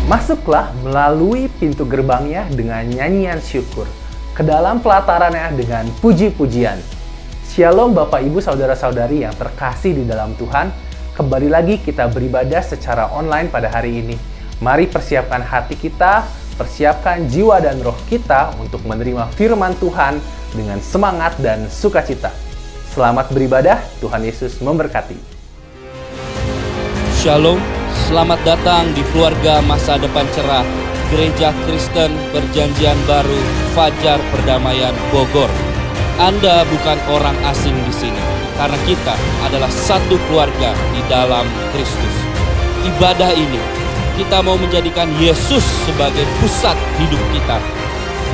Masuklah melalui pintu gerbangnya dengan nyanyian syukur, ke dalam pelatarannya dengan puji-pujian. Shalom Bapak Ibu Saudara-saudari yang terkasih di dalam Tuhan. Kembali lagi kita beribadah secara online pada hari ini. Mari persiapkan hati kita, persiapkan jiwa dan roh kita untuk menerima firman Tuhan dengan semangat dan sukacita. Selamat beribadah, Tuhan Yesus memberkati. Shalom, selamat datang di keluarga masa depan cerah Gereja Kristen Perjanjian Baru Fajar Perdamaian Bogor. Anda bukan orang asing di sini, karena kita adalah satu keluarga di dalam Kristus. Ibadah ini, kita mau menjadikan Yesus sebagai pusat hidup kita.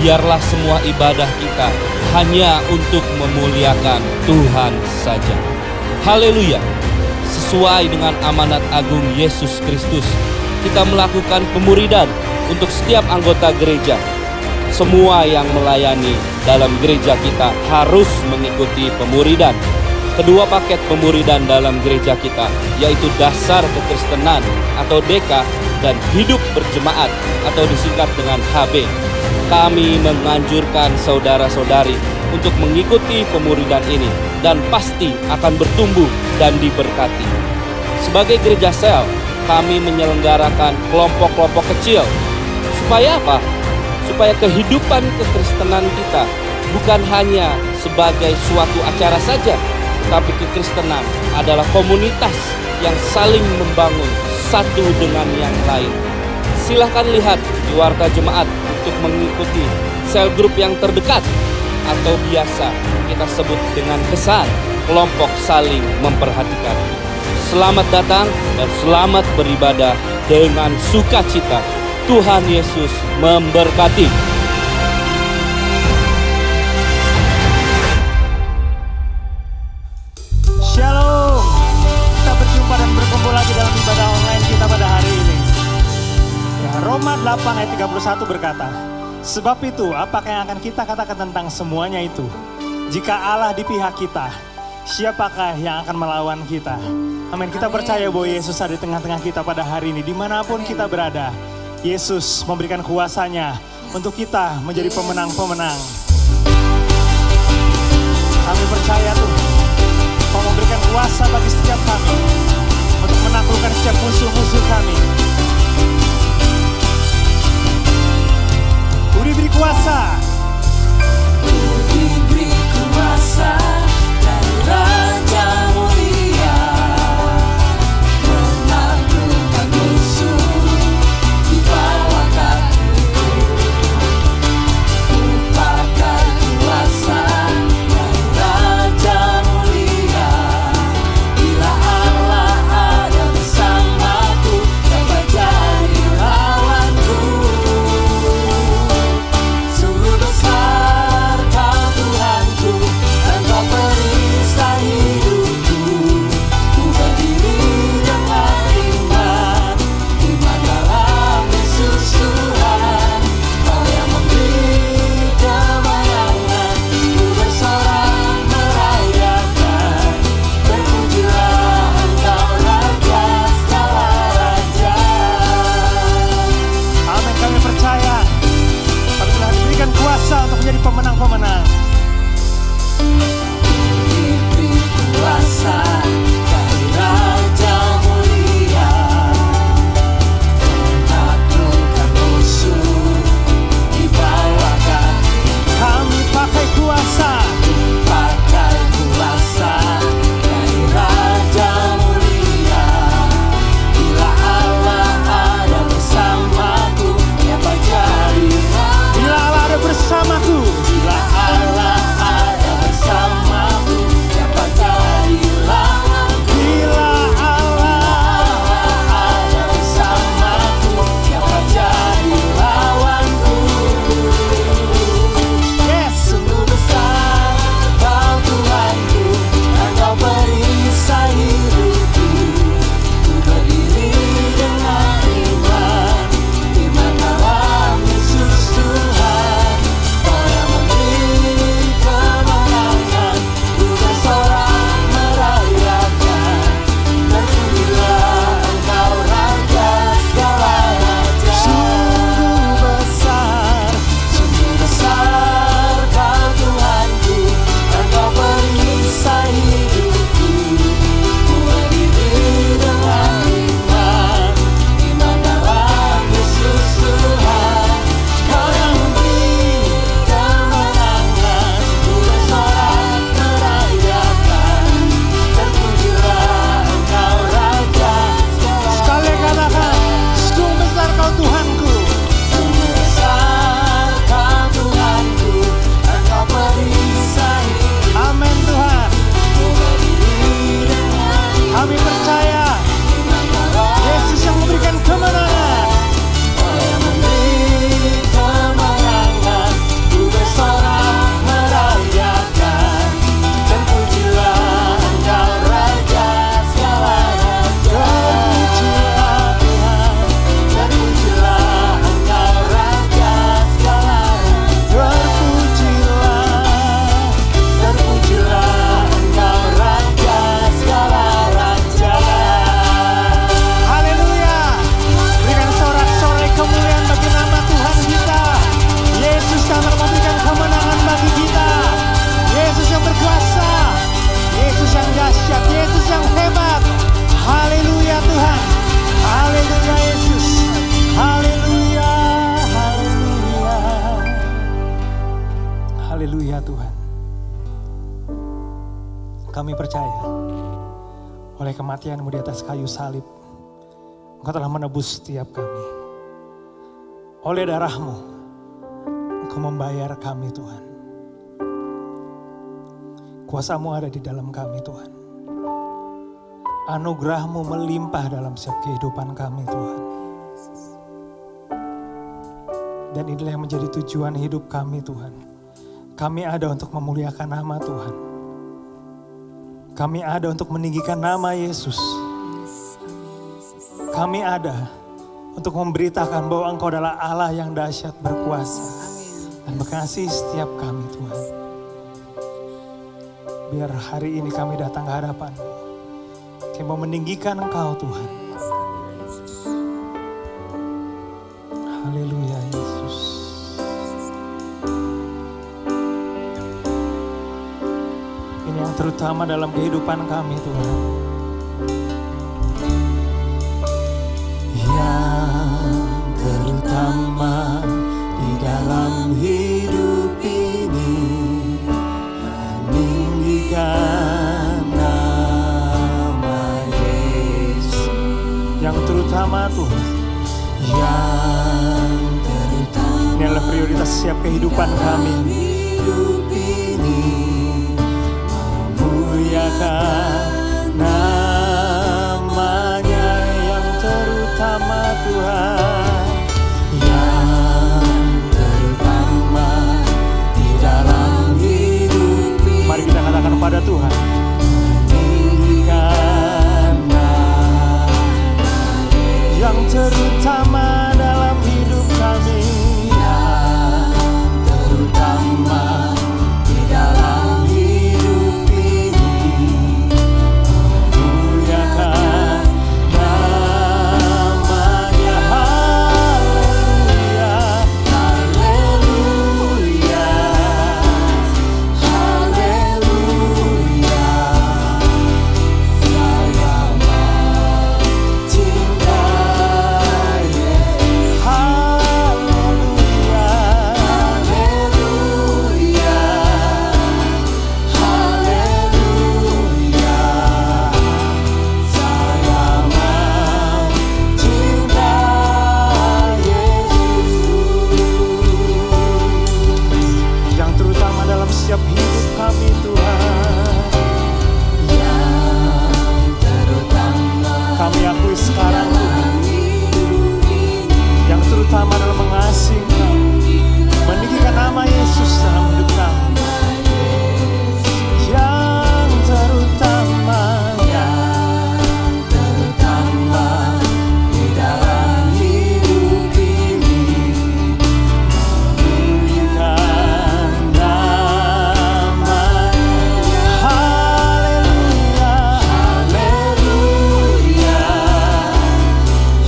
Biarlah semua ibadah kita hanya untuk memuliakan Tuhan saja. Haleluya! Sesuai dengan amanat agung Yesus Kristus, kita melakukan pemuridan untuk setiap anggota gereja. Semua yang melayani dalam gereja kita harus mengikuti pemuridan. Kedua paket pemuridan dalam gereja kita, yaitu dasar kekristenan atau DK dan hidup berjemaat atau disingkat dengan HB. Kami menganjurkan saudara-saudari untuk mengikuti pemuridan ini dan pasti akan bertumbuh dan diberkati. Sebagai gereja sel, kami menyelenggarakan kelompok-kelompok kecil. Supaya apa? Supaya kehidupan kekristenan kita bukan hanya sebagai suatu acara saja, tetapi kekristenan adalah komunitas yang saling membangun satu dengan yang lain. Silahkan lihat di warta jemaat untuk mengikuti sel grup yang terdekat, atau biasa kita sebut dengan kesan kelompok saling memperhatikan. Selamat datang dan selamat beribadah dengan sukacita. Tuhan Yesus memberkati. Shalom. Kita berjumpa dan berkumpul lagi dalam ibadah online kita pada hari ini. Ya, Roma 8 ayat 31 berkata, sebab itu, apakah yang akan kita katakan tentang semuanya itu? Jika Allah di pihak kita, siapakah yang akan melawan kita? Amin. Kita percaya bahwa Yesus ada di tengah-tengah kita pada hari ini. Dimanapun kita berada, Yesus memberikan kuasanya untuk kita menjadi pemenang-pemenang. Kami percaya Tuhan mau memberikan kuasa bagi setiap kami untuk menaklukkan setiap musuh-musuh kami. Diberi kuasa. Diberi kuasa dari Raja Mulia, menaklukkan musuh di bawah kakiku. Ku pakai kuasa dari Raja Mulia, bila Allah ada bersamaku, siapa jadi lawanku? Besar kau Tuhanku, dan kau perisai hidupku. Ku berdiri dengan iman dalam Yesus Tuhan. Kau yang memberi kemenangan, ku bersorak merayakan. Terpujilah Engkau Raja segala raja. Amin, kami percaya kami telah diberikan kuasa untuk menjadi pemenang-pemenang. Diberi kuasa dari Raja Mulia, menaklukkan musuh di bawah kaki. Kami pakai kuasa. Pakai kuasa dari Raja Mulia, bila Allah ada bersamaku, siapa jadi lawan? Bila Allah ada bersamaku, Bila Allah Kami percaya oleh kematian-Mu di atas kayu salib, Engkau telah menebus setiap kami. Oleh darah-Mu, Engkau membayar kami Tuhan. Kuasa-Mu ada di dalam kami Tuhan. Anugerah-Mu melimpah dalam setiap kehidupan kami Tuhan. Dan inilah yang menjadi tujuan hidup kami Tuhan. Kami ada untuk memuliakan nama Tuhan. Kami ada untuk meninggikan nama Yesus. Kami ada untuk memberitakan bahwa Engkau adalah Allah yang dahsyat, berkuasa dan mengasihi setiap kami Tuhan. Biar hari ini kami datang ke hadapan-Mu. Kami mau meninggikan Engkau Tuhan. Haleluya Yesus. Ini yang terutama dalam kehidupan kami Tuhan. Yang terutama di dalam hidup ini, meninggikan nama Yesus. Yang terutama Tuhan. Yang terutama Ini adalah prioritas setiap kehidupan kami. hidup ini, memuliakan nama-Nya yang terutama Tuhan. Yang terutama di dalam hidup ini, Mari kita katakan kepada Tuhan. meninggikan Yang terutama dalam hidup kami. terutama di dalam hidup ini, memuliakan nama-Nya. Haleluya, haleluya, haleluya. Saya mencintai Yesus. Haleluya. Haleluya, haleluya. Saya mencintai Yesus. Yang terutama dalam setiap hidup kami Tuhan. Yang terutama Kami akui sekarang Tuhan. hidup ini, Yang terutama dalam mengasihi Engkau, meninggikan nama Yesus dalam hidup kami. Yang terutama. terutama di dalam hidup ini, Meninggikan nama-Nya. Haleluya. haleluya,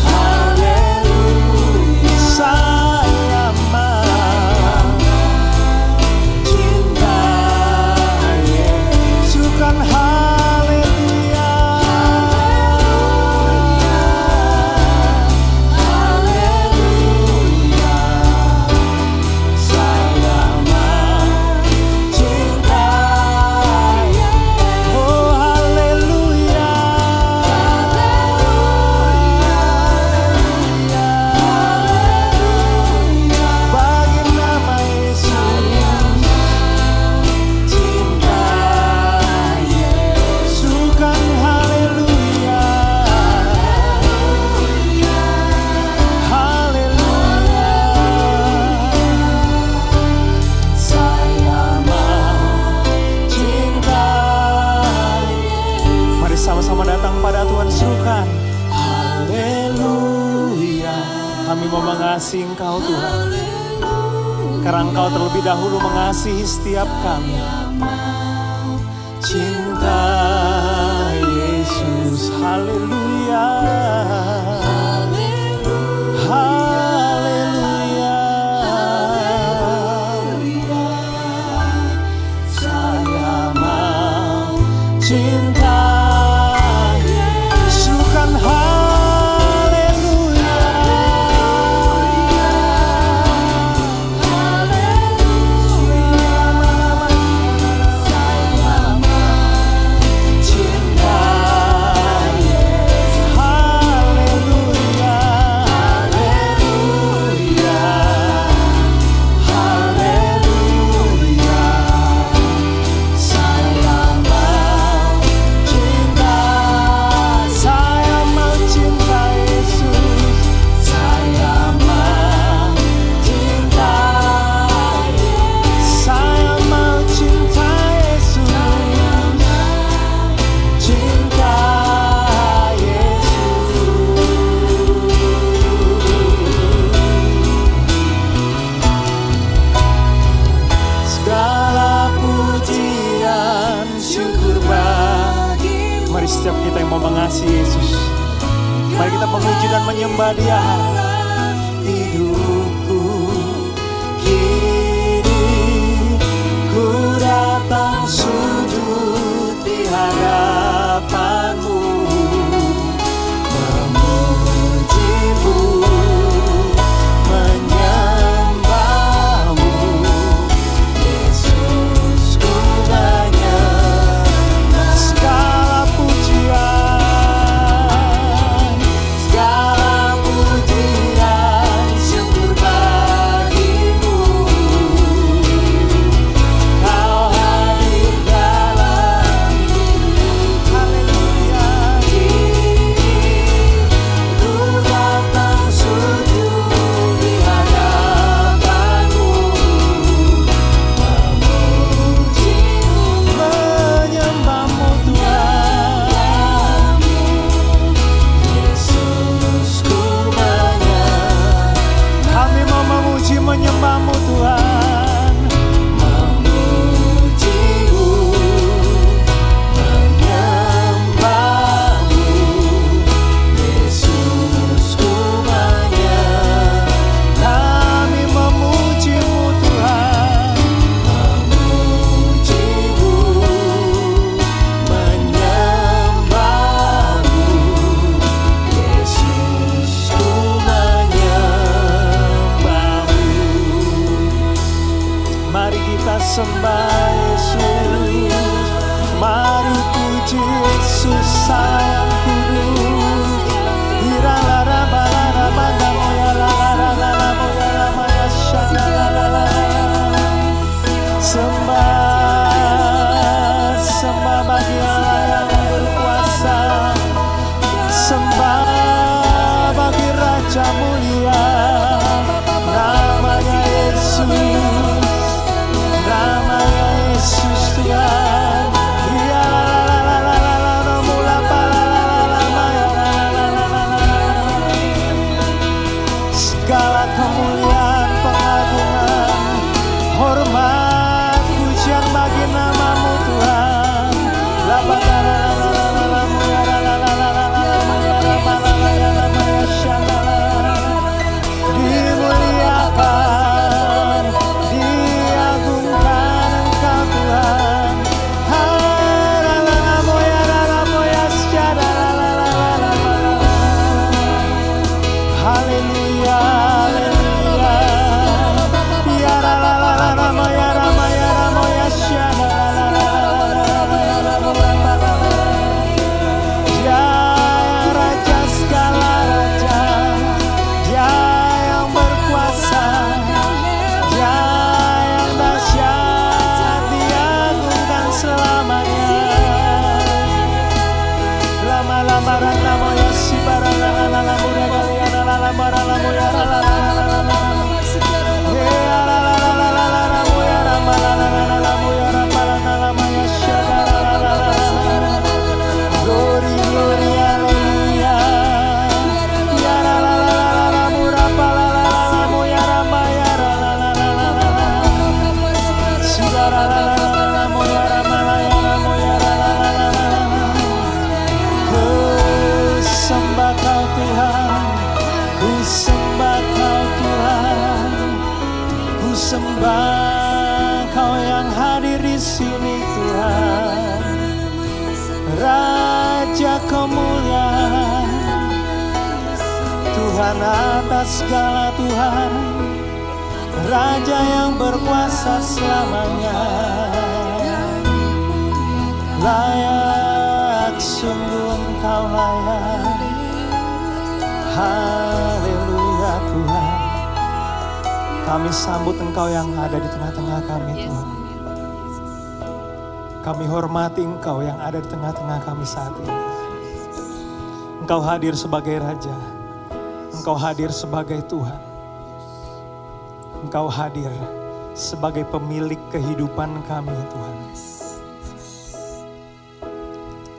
haleluya. Saya mencintai Yesus. Bukan haleluya. Haleluya, saya mencintai Yesus. Oh haleluya. Bagi nama Yesus. Cintai Yesus. Bukan haleluya. Haleluya. Saya mencintai Yesus. Mari sama-sama datang pada Tuhan, serukan haleluya. Kami mau mengasihi Engkau Tuhan, karena Engkau terlebih dahulu mengasihi setiap kami. Cinta Yesus, haleluya. Haleluya. Saya Mencintai Sukan haleluya. mau mengasihi Yesus. Mari kita memuji dan menyembah Dia. Hidupku kini ku datang sujud di hadapan-Mu, memuji-Mu, menyembah-Mu. Yesus, ku menyembah. Segala pujian, segala pujian, syukur bagi-Mu. Kau hadir dalam hidup. Haleluya. Ku datang sujud di hadapan-Mu, memuji-Mu, menyembah-Mu Tuhan. Yesus, ku menyembah. Kami mau memuji menyembah-Mu Tuhan. Memuji-Mu, menyembah-Mu. Yesus, ku menyembah. Kami memuji-Mu Tuhan. Memuji-Mu, menyembah-Mu. Yesus, ku menyembah-Mu. Mari kita sembah Yesus. Mari puji Yesus Sang Kudus. Sembah, sembah bagi Allah yang berkuasa. Sembah bagi Raja mulia. Namanya Yesus, namanya Yesus Tuhan. Ya la la la la la mula pa la la la la ya la la la la la. Segala kemuliaan, pengagungan, hormat, pujian bagi nama-Mu Tuhan. La ba la la la la la la mu ya la la la la la la mu ya la ba la la ya la ma ya sha la la. Dimuliakan, diagungkan Engkau Tuhan. Ha la la la mu ya sha la la la la la la la. Haleluya, haleluya. Ya la la la la la mu ya sha la la la la la la la la. Dia yang Raja segala raja, Dia yang berkuasa, Dia yang dahsyat, diagungkan selamanya. Lama-lama rana moya si barana la la la muda galia la la la mara la moya la la la la la la. Ya la la la la la la la moya la ma la la la la la moya la ma la la la maya sha la la la la la la. Glory, glory, haleluya. Ya la la la la la la mura pa la la la la moya la ma ya la la la la la la. Si la la la la la la moya la ma la ya la moya la la la la la. Ku sembah Kau Tuhan, ku sembah Kau Tuhan, ku sembah Kau yang hadir di sini Tuhan. Raja kemuliaan, Tuhan atas segala Tuhan, Raja yang berkuasa selamanya. Layak, sungguh Engkau layak. Haleluya Tuhan. Kami sambut Engkau yang ada di tengah-tengah kami Tuhan. Kami hormati Engkau yang ada di tengah-tengah kami saat ini. Engkau hadir sebagai Raja. Engkau hadir sebagai Tuhan. Engkau hadir sebagai pemilik kehidupan kami Tuhan.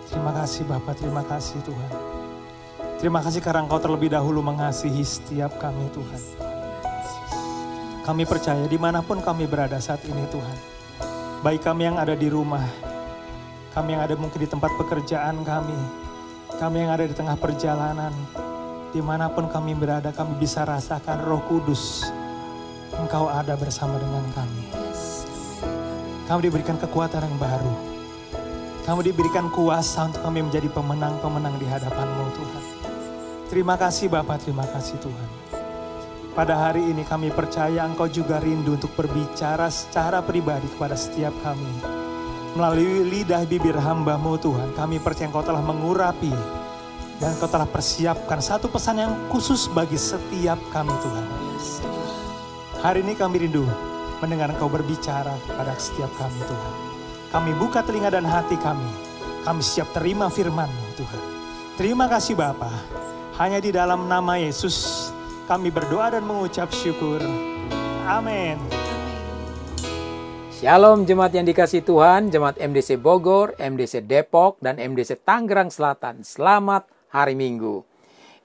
Terima kasih Bapa, terima kasih Tuhan. Terima kasih karena Engkau terlebih dahulu mengasihi setiap kami Tuhan. Kami percaya dimanapun kami berada saat ini Tuhan. Baik kami yang ada di rumah, kami yang ada mungkin di tempat pekerjaan kami, Kami yang ada di tengah perjalanan, dimanapun kami berada, kami bisa rasakan Roh Kudus. Engkau ada bersama dengan kami. Kami diberikan kekuatan yang baru. Kami diberikan kuasa untuk kami menjadi pemenang-pemenang di hadapan-Mu Tuhan. Terima kasih Bapa, terima kasih Tuhan. Pada hari ini kami percaya Engkau juga rindu untuk berbicara secara pribadi kepada setiap kami. Melalui lidah bibir hamba-Mu Tuhan, kami percaya Engkau telah mengurapi dan Engkau telah persiapkan satu pesan yang khusus bagi setiap kami Tuhan. Hari ini kami rindu mendengar Engkau berbicara kepada setiap kami Tuhan. Kami buka telinga dan hati kami. Kami siap terima firman-Mu Tuhan. Terima kasih Bapa. Hanya di dalam nama Yesus kami berdoa dan mengucap syukur. Amin. Shalom jemaat yang dikasihi Tuhan, jemaat MDC Bogor, MDC Depok, dan MDC Tangerang Selatan. Selamat hari Minggu.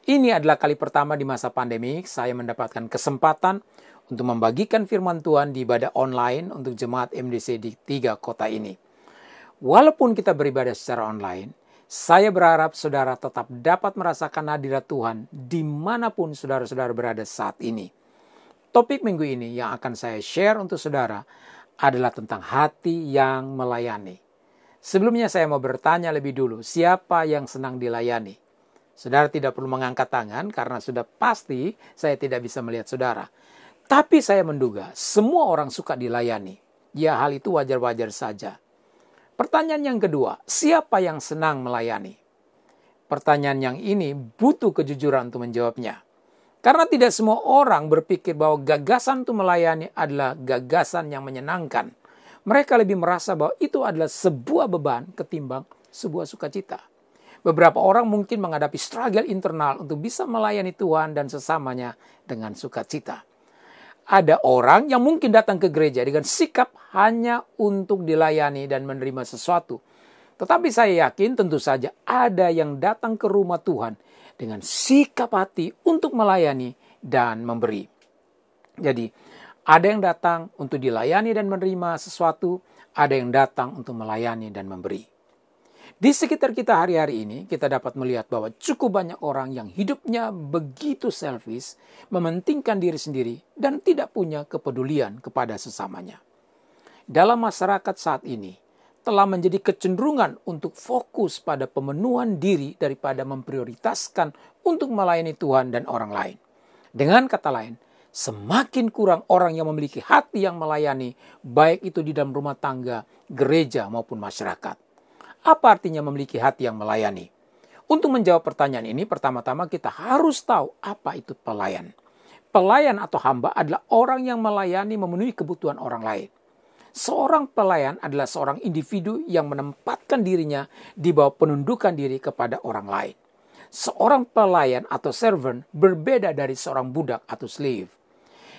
Ini adalah kali pertama di masa pandemi saya mendapatkan kesempatan untuk membagikan firman Tuhan di ibadah online untuk jemaat MDC di 3 kota ini. Walaupun kita beribadah secara online, saya berharap saudara tetap dapat merasakan hadirat Tuhan dimanapun saudara-saudara berada saat ini. Topik minggu ini yang akan saya share untuk saudara adalah tentang hati yang melayani. Sebelumnya saya mau bertanya lebih dulu, siapa yang senang dilayani? Saudara tidak perlu mengangkat tangan karena sudah pasti saya tidak bisa melihat saudara. Tapi saya menduga semua orang suka dilayani. Ya, hal itu wajar-wajar saja. Pertanyaan yang kedua, siapa yang senang melayani? Pertanyaan yang ini butuh kejujuran untuk menjawabnya. Karena tidak semua orang berpikir bahwa gagasan untuk melayani adalah gagasan yang menyenangkan. Mereka lebih merasa bahwa itu adalah sebuah beban ketimbang sebuah sukacita. Beberapa orang mungkin menghadapi struggle internal untuk bisa melayani Tuhan dan sesamanya dengan sukacita. Ada orang yang mungkin datang ke gereja dengan sikap hanya untuk dilayani dan menerima sesuatu. Tetapi saya yakin tentu saja ada yang datang ke rumah Tuhan dengan sikap hati untuk melayani dan memberi. Jadi, ada yang datang untuk dilayani dan menerima sesuatu, ada yang datang untuk melayani dan memberi. Di sekitar kita hari-hari ini, kita dapat melihat bahwa cukup banyak orang yang hidupnya begitu selfish, mementingkan diri sendiri, dan tidak punya kepedulian kepada sesamanya. Dalam masyarakat saat ini, telah menjadi kecenderungan untuk fokus pada pemenuhan diri daripada memprioritaskan untuk melayani Tuhan dan orang lain. Dengan kata lain, semakin kurang orang yang memiliki hati yang melayani, baik itu di dalam rumah tangga, gereja, maupun masyarakat. Apa artinya memiliki hati yang melayani? Untuk menjawab pertanyaan ini, pertama-tama kita harus tahu apa itu pelayan. Pelayan atau hamba adalah orang yang melayani memenuhi kebutuhan orang lain. Seorang pelayan adalah seorang individu yang menempatkan dirinya di bawah penundukan diri kepada orang lain. Seorang pelayan atau servant berbeda dari seorang budak atau slave.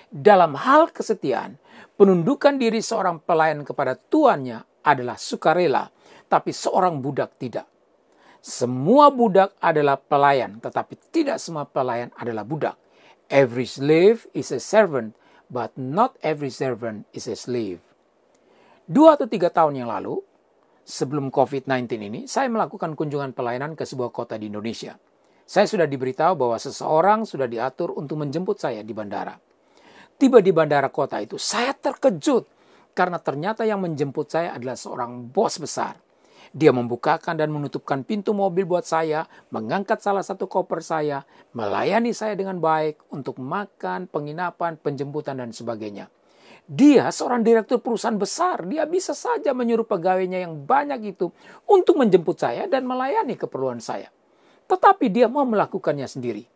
Dalam hal kesetiaan, penundukan diri seorang pelayan kepada tuannya adalah sukarela, tapi seorang budak tidak. Semua budak adalah pelayan, tetapi tidak semua pelayan adalah budak. Every slave is a servant, but not every servant is a slave. 2 atau 3 tahun yang lalu, sebelum COVID-19 ini, saya melakukan kunjungan pelayanan ke sebuah kota di Indonesia. Saya sudah diberitahu bahwa seseorang sudah diatur untuk menjemput saya di bandara. Tiba di bandara kota itu, saya terkejut karena ternyata yang menjemput saya adalah seorang bos besar. Dia membukakan dan menutupkan pintu mobil buat saya, mengangkat salah satu koper saya, melayani saya dengan baik untuk makan, penginapan, penjemputan, dan sebagainya. Dia seorang direktur perusahaan besar, dia bisa saja menyuruh pegawainya yang banyak itu untuk menjemput saya dan melayani keperluan saya. Tetapi dia mau melakukannya sendiri.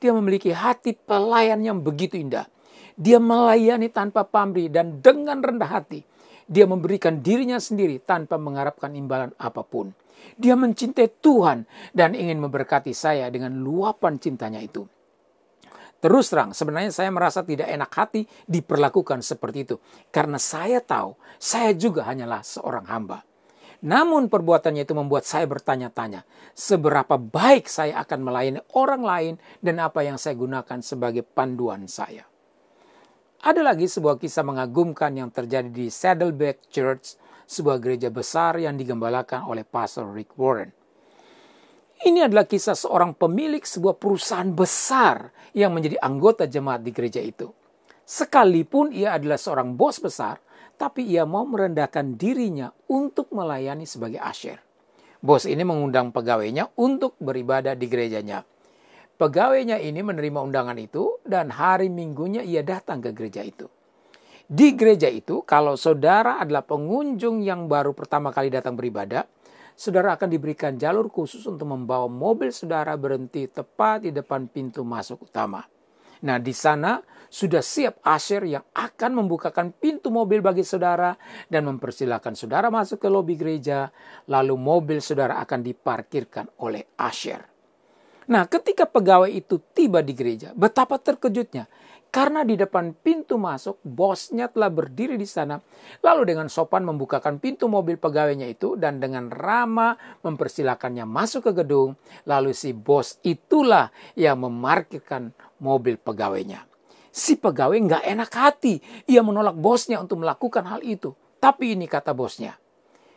Dia memiliki hati pelayan yang begitu indah. Dia melayani tanpa pamrih dan dengan rendah hati. Dia memberikan dirinya sendiri tanpa mengharapkan imbalan apapun. Dia mencintai Tuhan dan ingin memberkati saya dengan luapan cintanya itu. Terus terang, sebenarnya saya merasa tidak enak hati diperlakukan seperti itu. Karena saya tahu, saya juga hanyalah seorang hamba. Namun perbuatannya itu membuat saya bertanya-tanya, seberapa baik saya akan melayani orang lain dan apa yang saya gunakan sebagai panduan saya. Ada lagi sebuah kisah mengagumkan yang terjadi di Saddleback Church, sebuah gereja besar yang digembalakan oleh Pastor Rick Warren. Ini adalah kisah seorang pemilik sebuah perusahaan besar yang menjadi anggota jemaat di gereja itu. Sekalipun ia adalah seorang bos besar, tapi ia mau merendahkan dirinya untuk melayani sebagai usher. Bos ini mengundang pegawainya untuk beribadah di gerejanya. Pegawainya ini menerima undangan itu dan hari Minggunya ia datang ke gereja itu. Di gereja itu, kalau saudara adalah pengunjung yang baru pertama kali datang beribadah, saudara akan diberikan jalur khusus untuk membawa mobil saudara berhenti tepat di depan pintu masuk utama. Nah, di sana sudah siap usher yang akan membukakan pintu mobil bagi saudara dan mempersilahkan saudara masuk ke lobi gereja, lalu mobil saudara akan diparkirkan oleh usher. Nah, ketika pegawai itu tiba di gereja, betapa terkejutnya. Karena di depan pintu masuk, bosnya telah berdiri di sana. Lalu dengan sopan membukakan pintu mobil pegawainya itu dan dengan ramah mempersilakannya masuk ke gedung. Lalu si bos itulah yang memarkirkan mobil pegawainya. Si pegawai nggak enak hati. Ia menolak bosnya untuk melakukan hal itu. Tapi ini kata bosnya,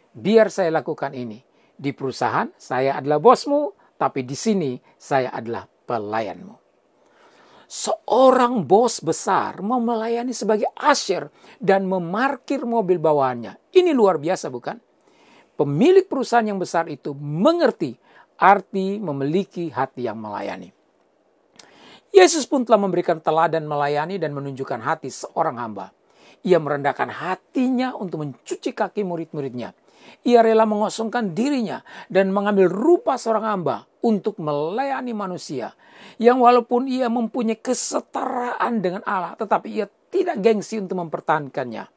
biar saya lakukan ini. Di perusahaan saya adalah bosmu, tapi di sini saya adalah pelayanmu. Seorang bos besar mau melayani sebagai usher dan memarkir mobil bawaannya. Ini luar biasa, bukan? Pemilik perusahaan yang besar itu mengerti arti memiliki hati yang melayani. Yesus pun telah memberikan teladan melayani dan menunjukkan hati seorang hamba. Ia merendahkan hatinya untuk mencuci kaki murid-muridnya. Ia rela mengosongkan dirinya dan mengambil rupa seorang hamba untuk melayani manusia. Yang walaupun ia mempunyai kesetaraan dengan Allah, tetapi ia tidak gengsi untuk mempertahankannya.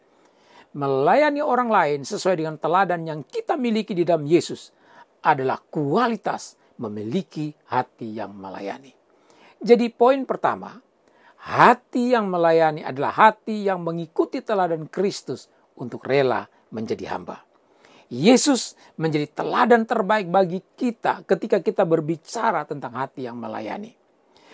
Melayani orang lain sesuai dengan teladan yang kita miliki di dalam Yesus adalah kualitas memiliki hati yang melayani. Jadi poin pertama, hati yang melayani adalah hati yang mengikuti teladan Kristus untuk rela menjadi hamba. Yesus menjadi teladan terbaik bagi kita ketika kita berbicara tentang hati yang melayani.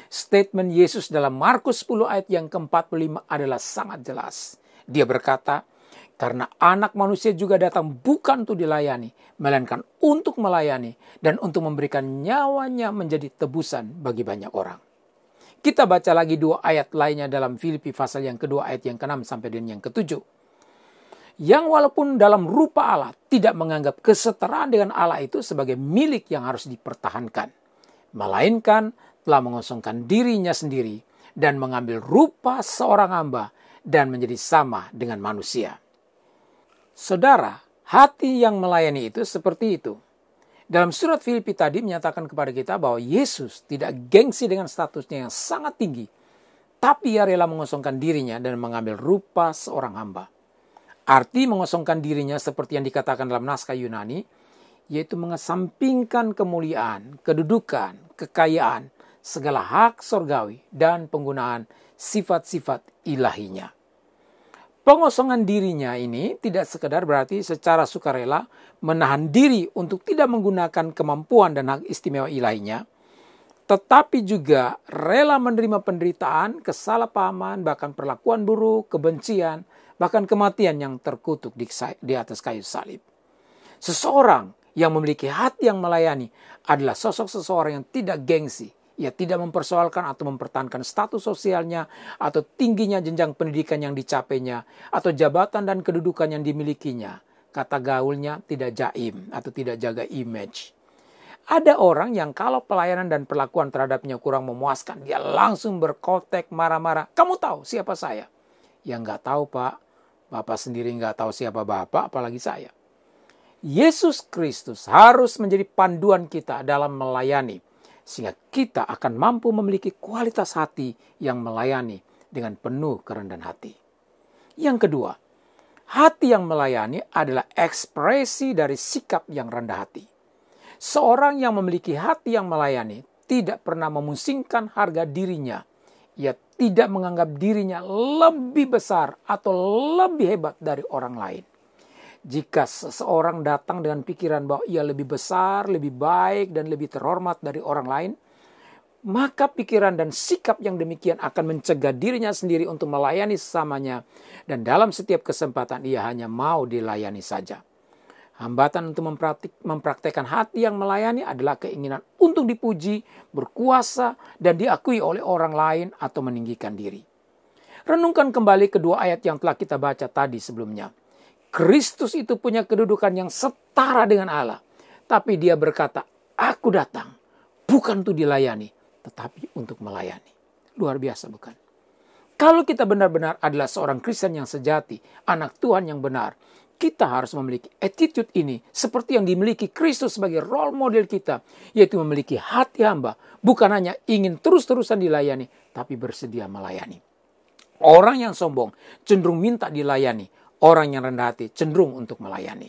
Statement Yesus dalam Markus 10 ayat yang ke-45 adalah sangat jelas. Dia berkata, karena anak manusia juga datang bukan untuk dilayani, melainkan untuk melayani dan untuk memberikan nyawanya menjadi tebusan bagi banyak orang. Kita baca lagi 2 ayat lainnya dalam Filipi pasal yang kedua ayat yang ke-6 sampai dengan yang ke-7. Yang walaupun dalam rupa Allah tidak menganggap kesetaraan dengan Allah itu sebagai milik yang harus dipertahankan. Melainkan telah mengosongkan dirinya sendiri dan mengambil rupa seorang hamba dan menjadi sama dengan manusia. Saudara, hati yang melayani itu seperti itu. Dalam surat Filipi tadi menyatakan kepada kita bahwa Yesus tidak gengsi dengan statusnya yang sangat tinggi. Tapi ia rela mengosongkan dirinya dan mengambil rupa seorang hamba. Arti mengosongkan dirinya seperti yang dikatakan dalam naskah Yunani, yaitu mengesampingkan kemuliaan, kedudukan, kekayaan, segala hak surgawi, dan penggunaan sifat-sifat ilahinya. Pengosongan dirinya ini tidak sekedar berarti secara sukarela menahan diri untuk tidak menggunakan kemampuan dan hak istimewa ilahinya, tetapi juga rela menerima penderitaan, kesalahpahaman, bahkan perlakuan buruk, kebencian, bahkan kematian yang terkutuk di atas kayu salib. Seseorang yang memiliki hati yang melayani adalah sosok seseorang yang tidak gengsi. Ia tidak mempersoalkan atau mempertahankan status sosialnya atau tingginya jenjang pendidikan yang dicapainya atau jabatan dan kedudukan yang dimilikinya. Kata gaulnya tidak jaim atau tidak jaga image. Ada orang yang kalau pelayanan dan perlakuan terhadapnya kurang memuaskan, dia langsung berkotek marah-marah. Kamu tahu siapa saya? Ya nggak tahu, Pak. Bapak sendiri nggak tahu siapa Bapak, apalagi saya. Yesus Kristus harus menjadi panduan kita dalam melayani, sehingga kita akan mampu memiliki kualitas hati yang melayani dengan penuh kerendahan hati. Yang kedua, hati yang melayani adalah ekspresi dari sikap yang rendah hati. Seorang yang memiliki hati yang melayani tidak pernah memusingkan harga dirinya. Ia tidak menganggap dirinya lebih besar atau lebih hebat dari orang lain. Jika seseorang datang dengan pikiran bahwa ia lebih besar, lebih baik, dan lebih terhormat dari orang lain, maka pikiran dan sikap yang demikian akan mencegah dirinya sendiri untuk melayani sesamanya, dan dalam setiap kesempatan ia hanya mau dilayani saja. Hambatan untuk mempraktekkan hati yang melayani adalah keinginan untuk dipuji, berkuasa, dan diakui oleh orang lain atau meninggikan diri. Renungkan kembali kedua ayat yang telah kita baca tadi sebelumnya. Kristus itu punya kedudukan yang setara dengan Allah. Tapi dia berkata, aku datang bukan untuk dilayani, tetapi untuk melayani. Luar biasa bukan? Kalau kita benar-benar adalah seorang Kristen yang sejati, anak Tuhan yang benar, kita harus memiliki attitude ini seperti yang dimiliki Kristus sebagai role model kita, yaitu memiliki hati hamba, bukan hanya ingin terus-terusan dilayani, tapi bersedia melayani. Orang yang sombong cenderung minta dilayani, orang yang rendah hati cenderung untuk melayani.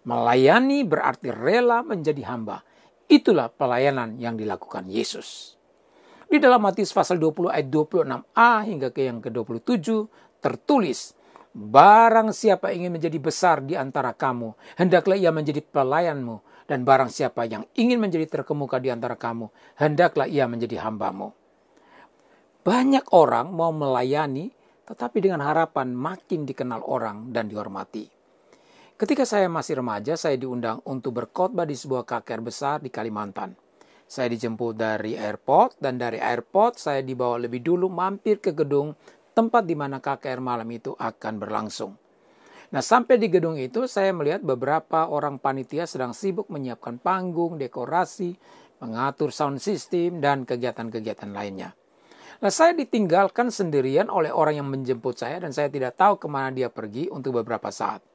Melayani berarti rela menjadi hamba. Itulah pelayanan yang dilakukan Yesus. Di dalam Matius pasal 20 ayat 26a hingga ke yang ke-27 tertulis, barang siapa ingin menjadi besar di antara kamu, hendaklah ia menjadi pelayanmu. Dan barang siapa yang ingin menjadi terkemuka di antara kamu, hendaklah ia menjadi hambamu. Banyak orang mau melayani, tetapi dengan harapan makin dikenal orang dan dihormati. Ketika saya masih remaja, saya diundang untuk berkhotbah di sebuah KKR besar di Kalimantan. Saya dijemput dari airport, dan dari airport saya dibawa lebih dulu mampir ke gedung tempat di mana KKR malam itu akan berlangsung. Nah, sampai di gedung itu saya melihat beberapa orang panitia sedang sibuk menyiapkan panggung, dekorasi, mengatur sound system, dan kegiatan-kegiatan lainnya. Nah, saya ditinggalkan sendirian oleh orang yang menjemput saya dan saya tidak tahu kemana dia pergi untuk beberapa saat.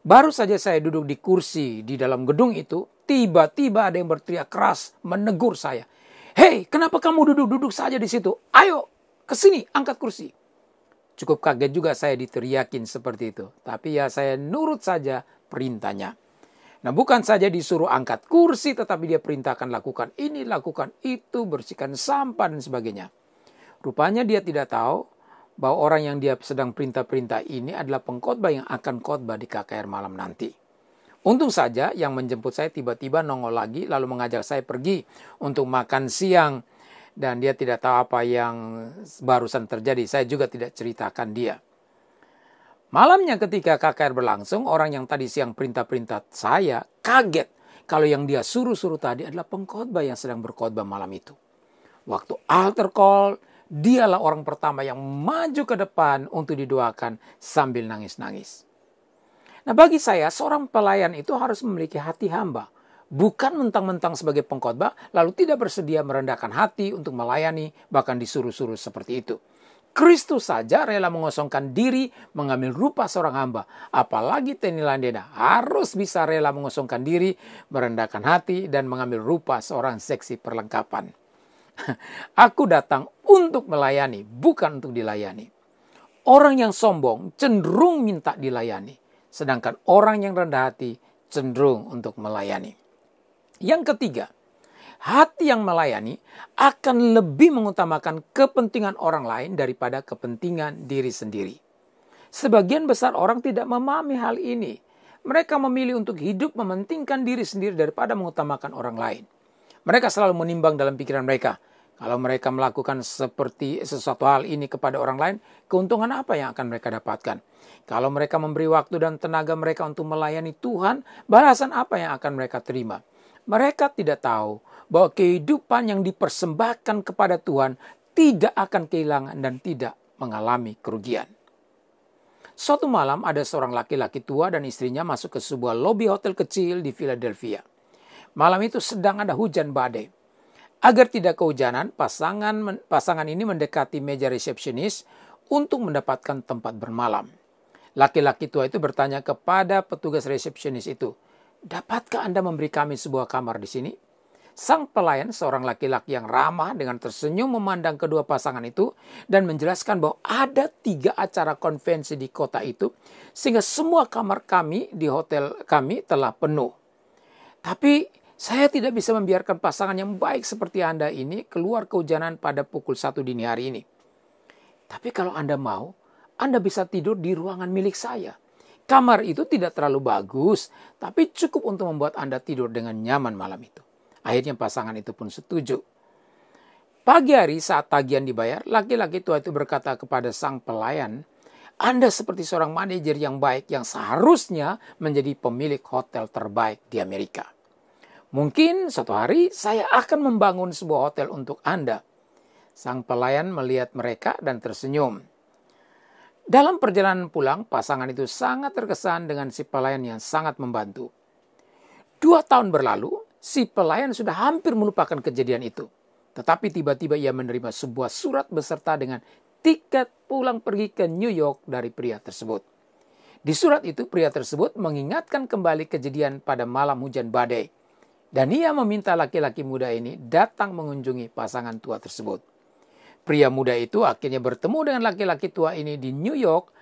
Baru saja saya duduk di kursi di dalam gedung itu, tiba-tiba ada yang berteriak keras menegur saya. Hei, kenapa kamu duduk-duduk saja di situ? Ayo, ke sini, angkat kursi. Cukup kaget juga saya diteriakin seperti itu. Tapi ya saya nurut saja perintahnya. Nah, bukan saja disuruh angkat kursi, tetapi dia perintahkan lakukan ini, lakukan itu, bersihkan sampah dan sebagainya. Rupanya dia tidak tahu bahwa orang yang dia sedang perintah-perintah ini adalah pengkhotbah yang akan khotbah di KKR malam nanti. Untung saja yang menjemput saya tiba-tiba nongol lagi lalu mengajak saya pergi untuk makan siang. Dan dia tidak tahu apa yang barusan terjadi. Saya juga tidak ceritakan dia. Malamnya ketika KKR berlangsung, orang yang tadi siang perintah-perintah saya kaget kalau yang dia suruh-suruh tadi adalah pengkhotbah yang sedang berkhotbah malam itu. Waktu altar call, dialah orang pertama yang maju ke depan untuk didoakan sambil nangis-nangis. Nah, bagi saya, seorang pelayan itu harus memiliki hati hamba. Bukan mentang-mentang sebagai pengkhotbah, lalu tidak bersedia merendahkan hati untuk melayani, bahkan disuruh-suruh seperti itu. Kristus saja rela mengosongkan diri, mengambil rupa seorang hamba. Apalagi Teni Landena harus bisa rela mengosongkan diri, merendahkan hati, dan mengambil rupa seorang seksi perlengkapan. Aku datang untuk melayani, bukan untuk dilayani. Orang yang sombong cenderung minta dilayani, sedangkan orang yang rendah hati cenderung untuk melayani. Yang ketiga, hati yang melayani akan lebih mengutamakan kepentingan orang lain daripada kepentingan diri sendiri. Sebagian besar orang tidak memahami hal ini. Mereka memilih untuk hidup mementingkan diri sendiri daripada mengutamakan orang lain. Mereka selalu menimbang dalam pikiran mereka, kalau mereka melakukan seperti sesuatu hal ini kepada orang lain, keuntungan apa yang akan mereka dapatkan? Kalau mereka memberi waktu dan tenaga mereka untuk melayani Tuhan, balasan apa yang akan mereka terima? Mereka tidak tahu bahwa kehidupan yang dipersembahkan kepada Tuhan tidak akan kehilangan dan tidak mengalami kerugian. Suatu malam ada seorang laki-laki tua dan istrinya masuk ke sebuah lobi hotel kecil di Philadelphia. Malam itu sedang ada hujan badai. Agar tidak kehujanan, pasangan ini mendekati meja resepsionis untuk mendapatkan tempat bermalam. Laki-laki tua itu bertanya kepada petugas resepsionis itu, "Dapatkah Anda memberi kami sebuah kamar di sini?" Sang pelayan, seorang laki-laki yang ramah dengan tersenyum memandang kedua pasangan itu dan menjelaskan bahwa ada 3 acara konvensi di kota itu, sehingga semua kamar kami di hotel kami telah penuh. Tapi saya tidak bisa membiarkan pasangan yang baik seperti Anda ini keluar kehujanan pada pukul 1 dini hari ini. Tapi kalau Anda mau, Anda bisa tidur di ruangan milik saya. Kamar itu tidak terlalu bagus, tapi cukup untuk membuat Anda tidur dengan nyaman malam itu. Akhirnya pasangan itu pun setuju. Pagi hari saat tagihan dibayar, laki-laki tua itu berkata kepada sang pelayan, Anda seperti seorang manajer yang baik yang seharusnya menjadi pemilik hotel terbaik di Amerika. Mungkin suatu hari saya akan membangun sebuah hotel untuk Anda. Sang pelayan melihat mereka dan tersenyum. Dalam perjalanan pulang, pasangan itu sangat terkesan dengan si pelayan yang sangat membantu. 2 tahun berlalu, si pelayan sudah hampir melupakan kejadian itu. Tetapi tiba-tiba ia menerima sebuah surat beserta dengan tiket pulang pergi ke New York dari pria tersebut. Di surat itu, pria tersebut mengingatkan kembali kejadian pada malam hujan badai. Dan ia meminta laki-laki muda ini datang mengunjungi pasangan tua tersebut. Pria muda itu akhirnya bertemu dengan laki-laki tua ini di New York.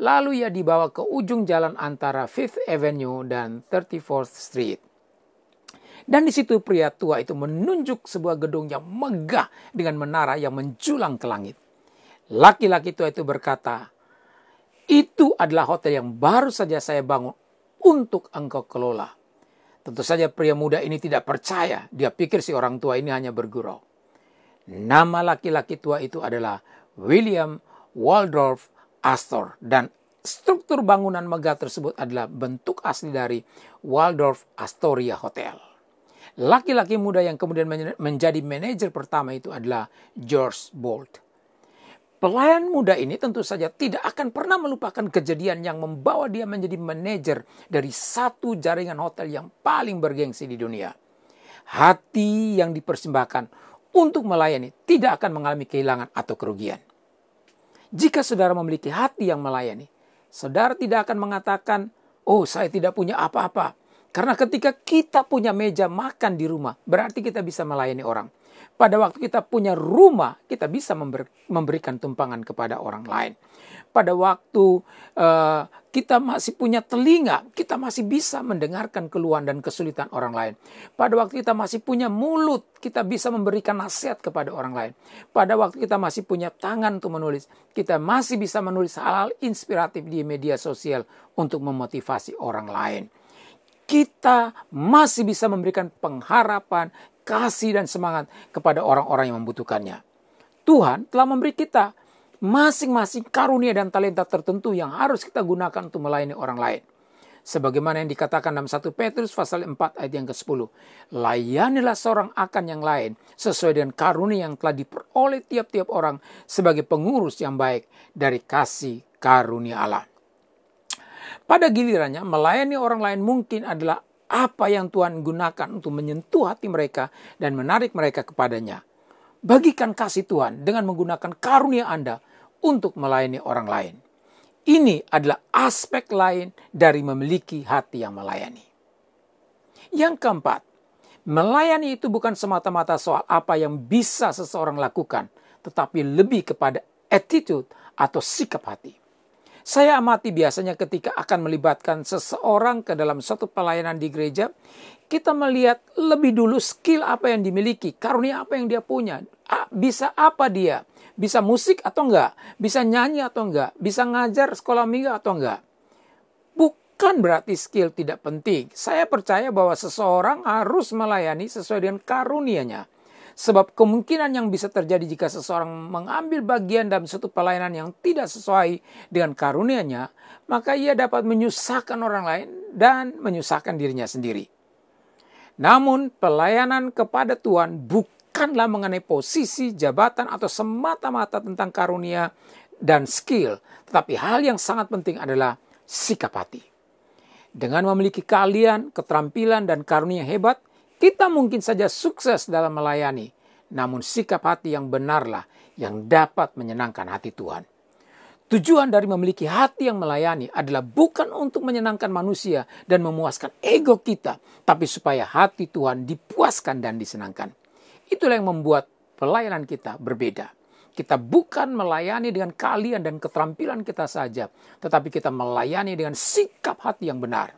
Lalu ia dibawa ke ujung jalan antara 5th Avenue dan 34th Street. Dan di situ pria tua itu menunjuk sebuah gedung yang megah dengan menara yang menjulang ke langit. Laki-laki tua itu berkata, "Itu adalah hotel yang baru saja saya bangun untuk engkau kelola." Tentu saja pria muda ini tidak percaya. Dia pikir si orang tua ini hanya bergurau. Nama laki-laki tua itu adalah William Waldorf Astor. Dan struktur bangunan megah tersebut adalah bentuk asli dari Waldorf Astoria Hotel. Laki-laki muda yang kemudian menjadi manajer pertama itu adalah George Bolt. Pelayan muda ini tentu saja tidak akan pernah melupakan kejadian yang membawa dia menjadi manajer dari satu jaringan hotel yang paling bergengsi di dunia. Hati yang dipersembahkan untuk melayani tidak akan mengalami kehilangan atau kerugian. Jika saudara memiliki hati yang melayani, saudara tidak akan mengatakan, "Oh, saya tidak punya apa-apa." Karena ketika kita punya meja makan di rumah, berarti kita bisa melayani orang. Pada waktu kita punya rumah, kita bisa memberikan tumpangan kepada orang lain. Pada waktu kita masih punya telinga, kita masih bisa mendengarkan keluhan dan kesulitan orang lain. Pada waktu kita masih punya mulut, kita bisa memberikan nasihat kepada orang lain. Pada waktu kita masih punya tangan untuk menulis, kita masih bisa menulis hal-hal inspiratif di media sosial untuk memotivasi orang lain. Kita masih bisa memberikan pengharapan, kasih dan semangat kepada orang-orang yang membutuhkannya. Tuhan telah memberi kita masing-masing karunia dan talenta tertentu yang harus kita gunakan untuk melayani orang lain. Sebagaimana yang dikatakan dalam 1 Petrus pasal 4 ayat yang ke-10. Layanilah seorang akan yang lain sesuai dengan karunia yang telah diperoleh tiap-tiap orang sebagai pengurus yang baik dari kasih karunia Allah. Pada gilirannya melayani orang lain mungkin adalah apa yang Tuhan gunakan untuk menyentuh hati mereka dan menarik mereka kepadanya. Bagikan kasih Tuhan dengan menggunakan karunia Anda untuk melayani orang lain. Ini adalah aspek lain dari memiliki hati yang melayani. Yang keempat, melayani itu bukan semata-mata soal apa yang bisa seseorang lakukan, tetapi lebih kepada attitude atau sikap hati. Saya amati biasanya ketika akan melibatkan seseorang ke dalam suatu pelayanan di gereja, kita melihat lebih dulu skill apa yang dimiliki, karunia apa yang dia punya, bisa apa dia, bisa musik atau enggak, bisa nyanyi atau enggak, bisa ngajar sekolah minggu atau enggak. Bukan berarti skill tidak penting. Saya percaya bahwa seseorang harus melayani sesuai dengan karunia-Nya. Sebab kemungkinan yang bisa terjadi jika seseorang mengambil bagian dalam suatu pelayanan yang tidak sesuai dengan karunia-Nya, maka ia dapat menyusahkan orang lain dan menyusahkan dirinya sendiri. Namun pelayanan kepada Tuhan bukanlah mengenai posisi, jabatan, atau semata-mata tentang karunia dan skill. Tetapi hal yang sangat penting adalah sikap hati. Dengan memiliki keahlian, keterampilan, dan karunia hebat, kita mungkin saja sukses dalam melayani, namun sikap hati yang benarlah yang dapat menyenangkan hati Tuhan. Tujuan dari memiliki hati yang melayani adalah bukan untuk menyenangkan manusia dan memuaskan ego kita, tapi supaya hati Tuhan dipuaskan dan disenangkan. Itulah yang membuat pelayanan kita berbeda. Kita bukan melayani dengan keahlian dan keterampilan kita saja, tetapi kita melayani dengan sikap hati yang benar.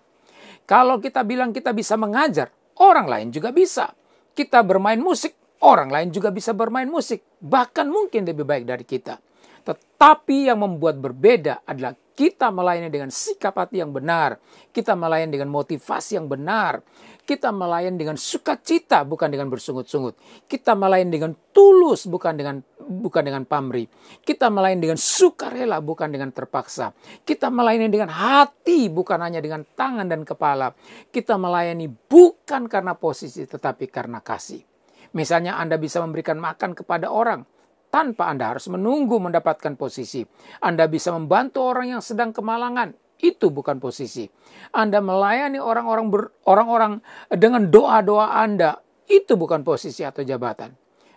Kalau kita bilang kita bisa mengajar, orang lain juga bisa. Kita bermain musik, orang lain juga bisa bermain musik. Bahkan mungkin lebih baik dari kita. Tetapi yang membuat berbeda adalah kita melayani dengan sikap hati yang benar. Kita melayani dengan motivasi yang benar. Kita melayani dengan sukacita, bukan dengan bersungut-sungut. Kita melayani dengan tulus, bukan dengan bukan dengan pamrih. Kita melayani dengan sukarela, bukan dengan terpaksa. Kita melayani dengan hati, bukan hanya dengan tangan dan kepala. Kita melayani bukan karena posisi, tetapi karena kasih. Misalnya Anda bisa memberikan makan kepada orang tanpa Anda harus menunggu mendapatkan posisi. Anda bisa membantu orang yang sedang kemalangan. Itu bukan posisi. Anda melayani orang-orang dengan doa-doa Anda. Itu bukan posisi atau jabatan.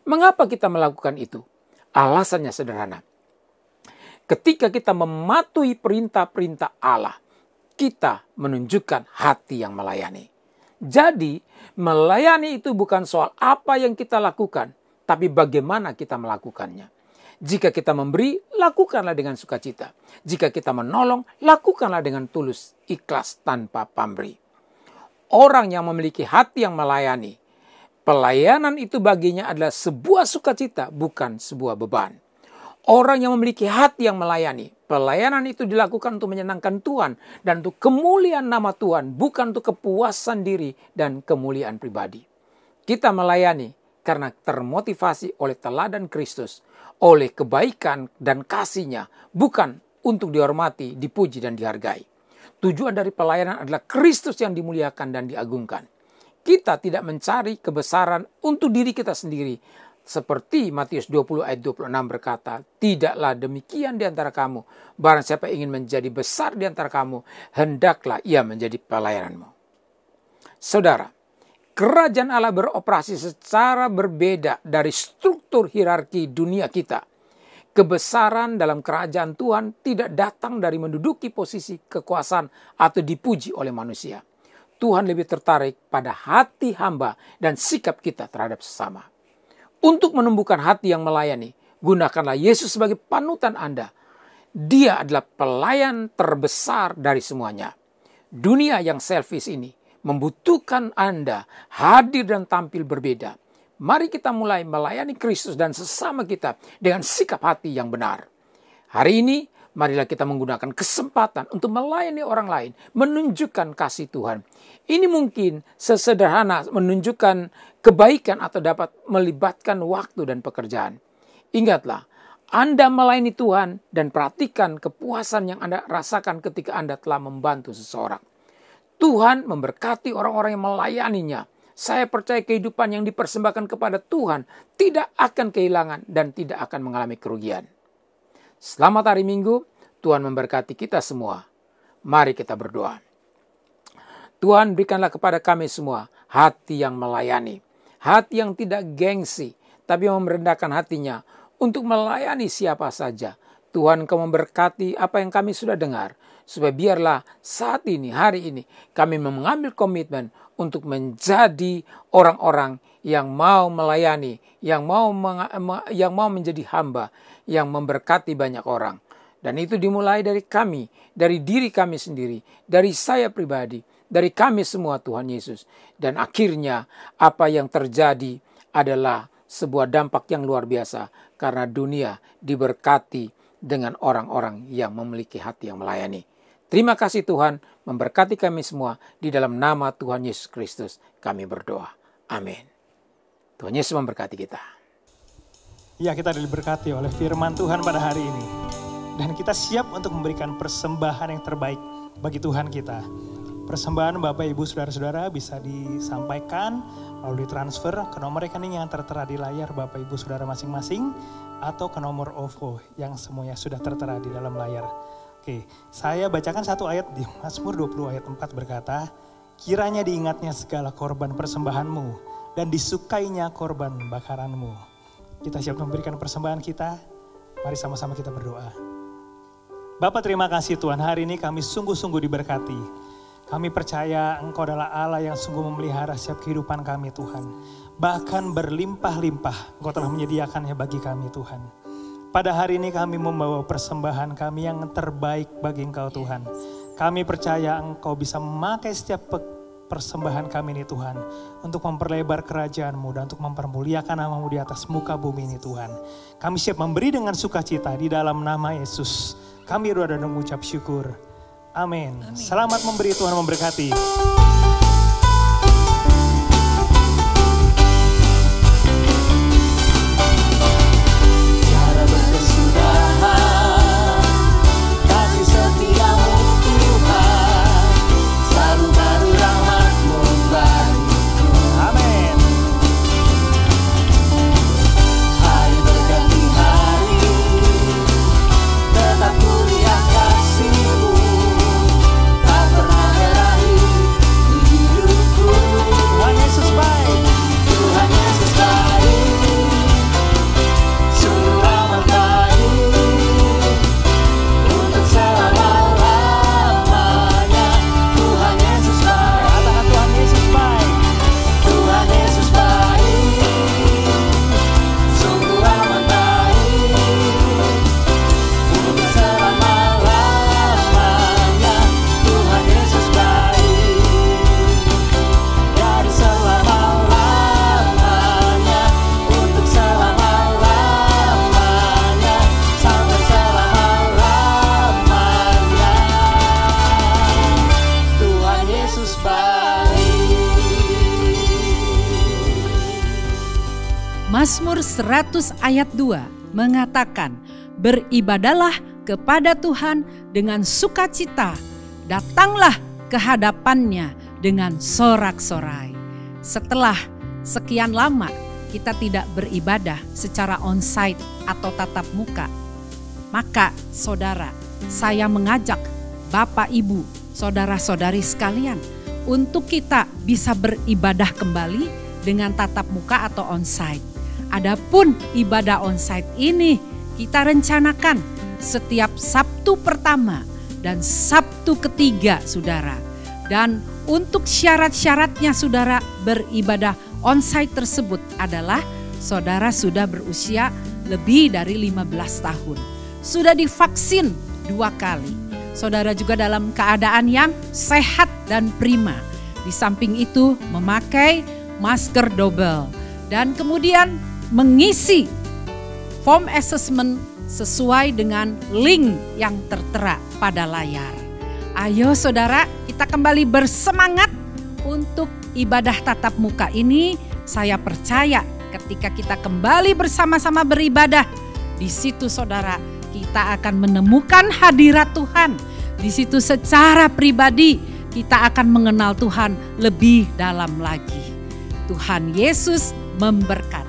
Mengapa kita melakukan itu? Alasannya sederhana. Ketika kita mematuhi perintah-perintah Allah, kita menunjukkan hati yang melayani. Jadi, melayani itu bukan soal apa yang kita lakukan, tapi bagaimana kita melakukannya. Jika kita memberi, lakukanlah dengan sukacita. Jika kita menolong, lakukanlah dengan tulus, ikhlas tanpa pamrih. Orang yang memiliki hati yang melayani, pelayanan itu baginya adalah sebuah sukacita, bukan sebuah beban. Orang yang memiliki hati yang melayani, pelayanan itu dilakukan untuk menyenangkan Tuhan dan untuk kemuliaan nama Tuhan, bukan untuk kepuasan diri dan kemuliaan pribadi. Kita melayani karena termotivasi oleh teladan Kristus, oleh kebaikan dan kasih-Nya, bukan untuk dihormati, dipuji, dan dihargai. Tujuan dari pelayanan adalah Kristus yang dimuliakan dan diagungkan. Kita tidak mencari kebesaran untuk diri kita sendiri. Seperti Matius 20 ayat 26 berkata, tidaklah demikian di antara kamu. Barang siapa ingin menjadi besar di antara kamu, hendaklah ia menjadi pelayananmu. Saudara, kerajaan Allah beroperasi secara berbeda dari struktur hierarki dunia kita. Kebesaran dalam kerajaan Tuhan tidak datang dari menduduki posisi kekuasaan atau dipuji oleh manusia. Tuhan lebih tertarik pada hati hamba dan sikap kita terhadap sesama. Untuk menumbuhkan hati yang melayani, gunakanlah Yesus sebagai panutan Anda. Dia adalah pelayan terbesar dari semuanya. Dunia yang selfish ini membutuhkan Anda hadir dan tampil berbeda. Mari kita mulai melayani Kristus dan sesama kita dengan sikap hati yang benar. Hari ini, marilah kita menggunakan kesempatan untuk melayani orang lain, menunjukkan kasih Tuhan. Ini mungkin sesederhana menunjukkan kebaikan atau dapat melibatkan waktu dan pekerjaan. Ingatlah, Anda melayani Tuhan dan perhatikan kepuasan yang Anda rasakan ketika Anda telah membantu seseorang. Tuhan memberkati orang-orang yang melayaninya. Saya percaya kehidupan yang dipersembahkan kepada Tuhan tidak akan kehilangan dan tidak akan mengalami kerugian. Selamat hari Minggu, Tuhan memberkati kita semua. Mari kita berdoa. Tuhan, berikanlah kepada kami semua hati yang melayani. Hati yang tidak gengsi, tapi yang merendahkan hatinya untuk melayani siapa saja. Tuhan, Kau memberkati apa yang kami sudah dengar. Supaya biarlah saat ini, hari ini, kami mengambil komitmen untuk menjadi orang-orang yang mau melayani, yang mau menjadi hamba, yang memberkati banyak orang. Dan itu dimulai dari kami, dari diri kami sendiri, dari saya pribadi, dari kami semua Tuhan Yesus. Dan akhirnya apa yang terjadi adalah sebuah dampak yang luar biasa. Karena dunia diberkati dengan orang-orang yang memiliki hati yang melayani. Terima kasih Tuhan, memberkati kami semua. Di dalam nama Tuhan Yesus Kristus kami berdoa. Amin. Tuhan Yesus memberkati kita. Ya, kita diberkati oleh firman Tuhan pada hari ini. Dan kita siap untuk memberikan persembahan yang terbaik bagi Tuhan kita. Persembahan Bapak Ibu Saudara-saudara bisa disampaikan melalui transfer ke nomor rekening yang tertera di layar Bapak Ibu Saudara masing-masing. Atau ke nomor OVO yang semuanya sudah tertera di dalam layar. Oke, saya bacakan satu ayat di Mazmur 20 ayat 4 berkata, kiranya diingatnya segala korban persembahanmu dan disukainya korban bakaranmu. Kita siap memberikan persembahan kita, mari sama-sama kita berdoa. Bapa, terima kasih Tuhan, hari ini kami sungguh-sungguh diberkati. Kami percaya Engkau adalah Allah yang sungguh memelihara setiap kehidupan kami Tuhan. Bahkan berlimpah-limpah Engkau telah menyediakannya bagi kami Tuhan. Pada hari ini kami membawa persembahan kami yang terbaik bagi Engkau Tuhan. Kami percaya Engkau bisa memakai setiap persembahan kami ini Tuhan. Untuk memperlebar kerajaan-Mu dan untuk mempermuliakan nama-Mu di atas muka bumi ini Tuhan. Kami siap memberi dengan sukacita di dalam nama Yesus. Kami berdoa dan mengucap syukur. Amin. Selamat memberi, Tuhan memberkati. Mazmur 100 ayat 2 mengatakan, beribadalah kepada Tuhan dengan sukacita, datanglah ke hadapannya dengan sorak-sorai. Setelah sekian lama kita tidak beribadah secara onsite atau tatap muka, maka saudara, saya mengajak Bapak, Ibu, saudara-saudari sekalian untuk kita bisa beribadah kembali dengan tatap muka atau onsite. Adapun ibadah onsite ini kita rencanakan setiap Sabtu pertama dan Sabtu ketiga, saudara. Dan untuk syarat-syaratnya saudara beribadah onsite tersebut adalah saudara sudah berusia lebih dari 15 tahun. Sudah divaksin 2 kali. Saudara juga dalam keadaan yang sehat dan prima. Di samping itu memakai masker double. Dan kemudian mengisi form assessment sesuai dengan link yang tertera pada layar. Ayo saudara, kita kembali bersemangat untuk ibadah tatap muka ini. Saya percaya ketika kita kembali bersama-sama beribadah, di situ saudara kita akan menemukan hadirat Tuhan. Di situ secara pribadi kita akan mengenal Tuhan lebih dalam lagi. Tuhan Yesus memberkati.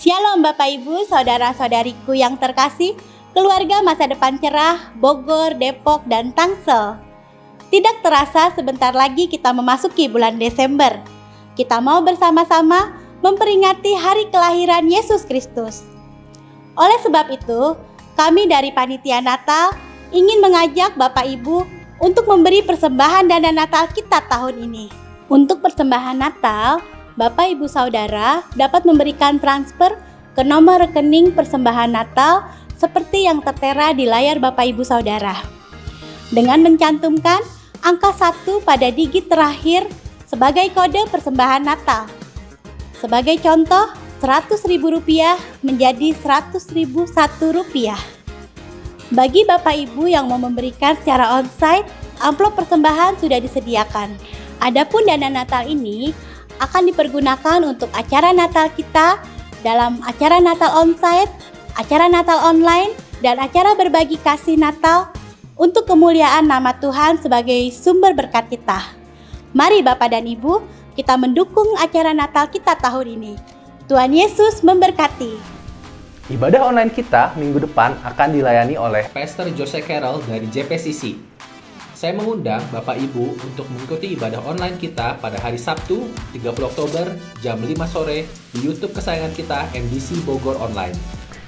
Shalom Bapak Ibu, saudara-saudariku yang terkasih, keluarga Masa Depan Cerah, Bogor, Depok, dan Tangsel. Tidak terasa sebentar lagi kita memasuki bulan Desember. Kita mau bersama-sama memperingati hari kelahiran Yesus Kristus. Oleh sebab itu, kami dari Panitia Natal ingin mengajak Bapak Ibu untuk memberi persembahan dana Natal kita tahun ini. Untuk persembahan Natal, Bapak Ibu Saudara dapat memberikan transfer ke nomor rekening persembahan Natal seperti yang tertera di layar Bapak Ibu Saudara. Dengan mencantumkan angka 1 pada digit terakhir sebagai kode persembahan Natal. Sebagai contoh, Rp100.000 menjadi Rp100.001. Bagi Bapak Ibu yang mau memberikan secara onsite, amplop persembahan sudah disediakan. Adapun dana Natal ini akan dipergunakan untuk acara Natal kita dalam acara Natal onsite, acara Natal online, dan acara berbagi kasih Natal untuk kemuliaan nama Tuhan sebagai sumber berkat kita. Mari Bapak dan Ibu, kita mendukung acara Natal kita tahun ini. Tuhan Yesus memberkati. Ibadah online kita minggu depan akan dilayani oleh Pastor Jose Carroll dari JPCC. Saya mengundang Bapak Ibu untuk mengikuti ibadah online kita pada hari Sabtu 30 Oktober jam 5 sore di YouTube kesayangan kita MDC Bogor Online.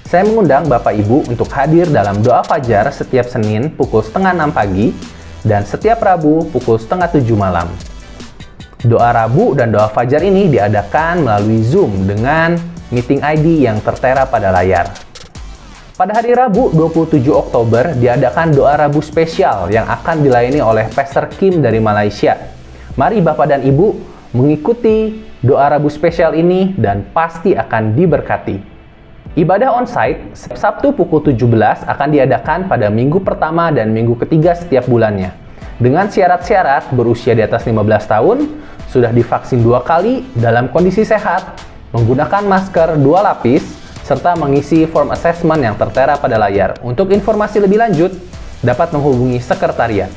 Saya mengundang Bapak Ibu untuk hadir dalam doa fajar setiap Senin pukul 5:30 pagi dan setiap Rabu pukul 6:30 malam. Doa Rabu dan doa fajar ini diadakan melalui Zoom dengan meeting ID yang tertera pada layar. Pada hari Rabu 27 Oktober diadakan doa Rabu spesial yang akan dilayani oleh Pastor Kim dari Malaysia. Mari Bapak dan Ibu mengikuti doa Rabu spesial ini dan pasti akan diberkati. Ibadah onsite Sabtu pukul 17 akan diadakan pada minggu pertama dan minggu ketiga setiap bulannya. Dengan syarat-syarat berusia di atas 15 tahun, sudah divaksin 2 kali, dalam kondisi sehat, menggunakan masker 2 lapis, serta mengisi form assessment yang tertera pada layar. Untuk informasi lebih lanjut, dapat menghubungi sekretariat.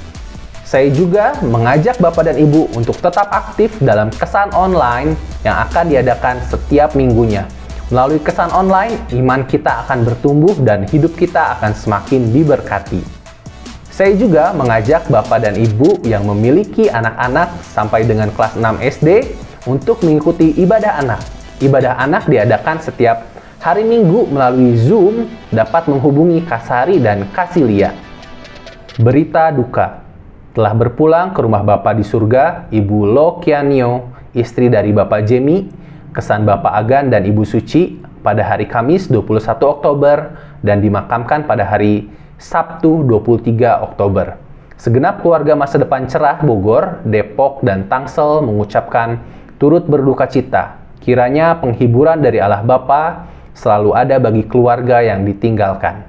Saya juga mengajak Bapak dan Ibu untuk tetap aktif dalam kesan online yang akan diadakan setiap minggunya. Melalui kesan online, iman kita akan bertumbuh dan hidup kita akan semakin diberkati. Saya juga mengajak Bapak dan Ibu yang memiliki anak-anak sampai dengan kelas 6 SD untuk mengikuti ibadah anak. Ibadah anak diadakan setiap Hari Minggu melalui Zoom dapat menghubungi Kasari dan Kasilia. Berita duka. Telah berpulang ke rumah Bapa di surga, Ibu Lokianio, istri dari Bapak Jemi, kesan Bapak Agan dan Ibu Suci pada hari Kamis 21 Oktober dan dimakamkan pada hari Sabtu 23 Oktober. Segenap keluarga Masa Depan Cerah Bogor, Depok, dan Tangsel mengucapkan turut berduka cita. Kiranya penghiburan dari Allah Bapa selalu ada bagi keluarga yang ditinggalkan.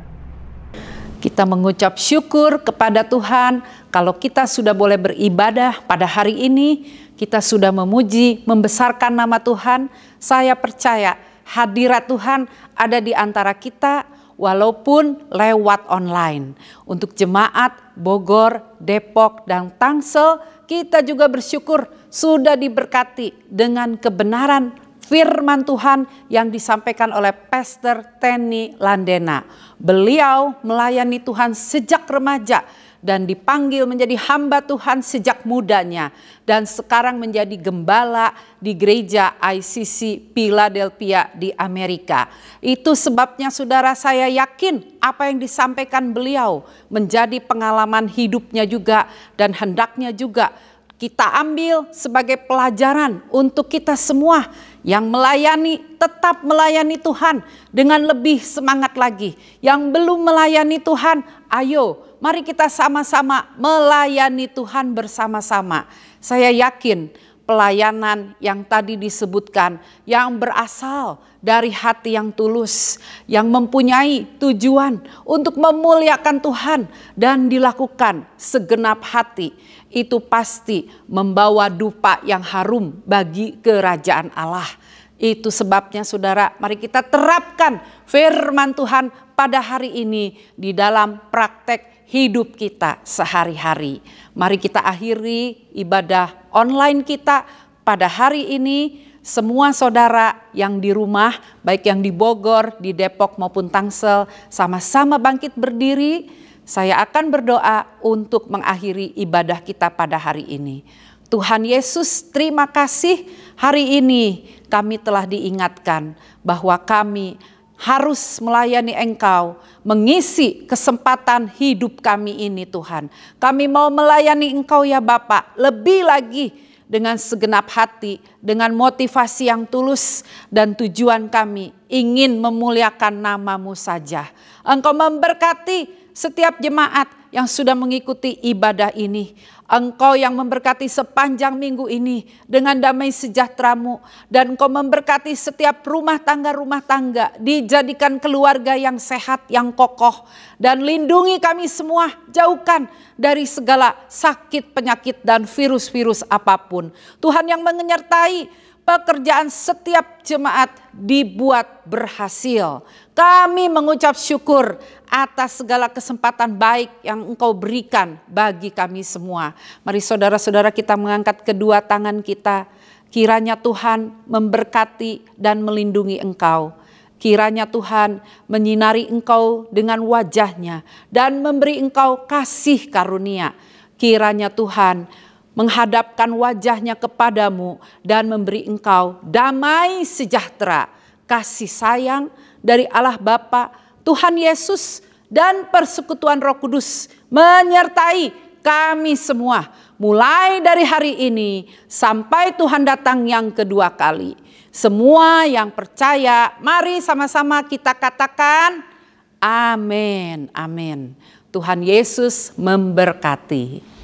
Kita mengucap syukur kepada Tuhan kalau kita sudah boleh beribadah pada hari ini, kita sudah memuji, membesarkan nama Tuhan. Saya percaya hadirat Tuhan ada di antara kita walaupun lewat online. Untuk jemaat Bogor, Depok, dan Tangsel, kita juga bersyukur sudah diberkati dengan kebenaran firman Tuhan yang disampaikan oleh Pastor Tenny Landena. Beliau melayani Tuhan sejak remaja dan dipanggil menjadi hamba Tuhan sejak mudanya. Dan sekarang menjadi gembala di gereja ICC Philadelphia di Amerika. Itu sebabnya saudara, saya yakin apa yang disampaikan beliau menjadi pengalaman hidupnya juga. Dan hendaknya juga kita ambil sebagai pelajaran untuk kita semua yang melayani, tetap melayani Tuhan dengan lebih semangat lagi. Yang belum melayani Tuhan, ayo mari kita sama-sama melayani Tuhan bersama-sama. Saya yakin pelayanan yang tadi disebutkan, yang berasal dari hati yang tulus, yang mempunyai tujuan untuk memuliakan Tuhan dan dilakukan segenap hati, itu pasti membawa dupa yang harum bagi kerajaan Allah. Itu sebabnya saudara, mari kita terapkan firman Tuhan pada hari ini di dalam praktek hidup kita sehari-hari. Mari kita akhiri ibadah online kita pada hari ini. Semua saudara yang di rumah, baik yang di Bogor, di Depok maupun Tangsel, sama-sama bangkit berdiri. Saya akan berdoa untuk mengakhiri ibadah kita pada hari ini. Tuhan Yesus, terima kasih hari ini kami telah diingatkan bahwa kami harus melayani Engkau, mengisi kesempatan hidup kami ini Tuhan. Kami mau melayani Engkau ya Bapa, lebih lagi dengan segenap hati, dengan motivasi yang tulus, dan tujuan kami ingin memuliakan nama-Mu saja. Engkau memberkati setiap jemaat yang sudah mengikuti ibadah ini. Engkau yang memberkati sepanjang minggu ini dengan damai sejahtera-Mu. Dan Engkau memberkati setiap rumah tangga dijadikan keluarga yang sehat, yang kokoh. Dan lindungi kami semua, jauhkan dari segala sakit, penyakit, dan virus-virus apapun. Tuhan yang menyertai pekerjaan setiap jemaat dibuat berhasil. Kami mengucap syukur atas segala kesempatan baik yang Engkau berikan bagi kami semua. Mari saudara-saudara kita mengangkat kedua tangan kita. Kiranya Tuhan memberkati dan melindungi Engkau. Kiranya Tuhan menyinari Engkau dengan wajah-Nya dan memberi Engkau kasih karunia. Kiranya Tuhan menghadapkan wajah-Nya kepadamu dan memberi engkau damai sejahtera, kasih sayang dari Allah Bapa, Tuhan Yesus, dan persekutuan Roh Kudus menyertai kami semua mulai dari hari ini sampai Tuhan datang yang kedua kali. Semua yang percaya, mari sama-sama kita katakan amin, amin. Tuhan Yesus memberkati.